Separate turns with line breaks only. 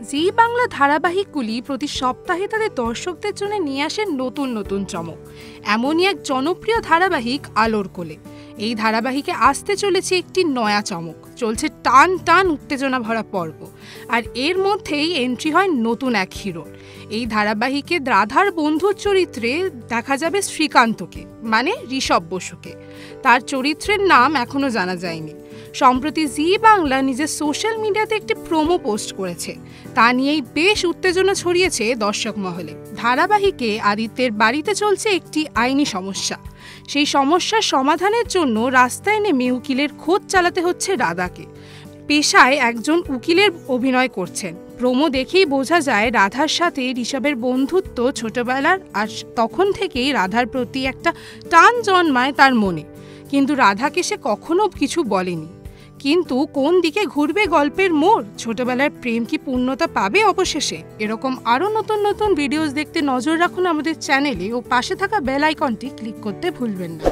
জি বাংলা ধারাবাহিকগুলি প্রতি সপ্তাহে তাদের দর্শকদের জন্য নিয়ে আসে নতুন নতুন চমক। এমনই এক জনপ্রিয় ধারাবাহিক আলোর কোলে। এই ধারাবাহিকে আসতে চলেছে একটি নয়া চমক। চলছে টান টান উত্তেজনা ভরা পর্ব, আর এর মধ্যেই এন্ট্রি হয় নতুন এক হিরোর। এই ধারাবাহিকে রাধার বন্ধুর চরিত্রে দেখা যাবে শ্রীকান্তকে, মানে ঋষভ বসুকে। তার চরিত্রের নাম এখনো জানা যায়নি। সম্প্রতি জি বাংলা নিজের সোশ্যাল মিডিয়াতে একটি প্রোমো পোস্ট করেছে। তা নিয়েই বেশ উত্তেজনা ছড়িয়েছে দর্শক মহলে। ধারাবাহিকে আদিত্যের বাড়িতে চলছে একটি আইনি সমস্যা। সেই সমস্যার সমাধানের জন্য রাস্তায় নেমে উকিলের খোঁজ চালাতে হচ্ছে রাধাকে। পেশায় একজন উকিলের অভিনয় করছেন। প্রোমো দেখেই বোঝা যায় রাধার সাথে ঋষভের বন্ধুত্ব ছোটবেলার, আর তখন থেকেই রাধার প্রতি একটা টান জন্মায় তার মনে। কিন্তু রাধাকে সে কখনো কিছু বলেনি। কিন্তু কোন দিকে ঘুরবে গল্পের মোড়? ছোটবেলার প্রেম কি পূর্ণতা পাবে অবশেষে? এরকম আরও নতুন নতুন ভিডিওস দেখতে নজর রাখুন আমাদের চ্যানেলে ও পাশে থাকা বেল আইকনটি ক্লিক করতে ভুলবেন না।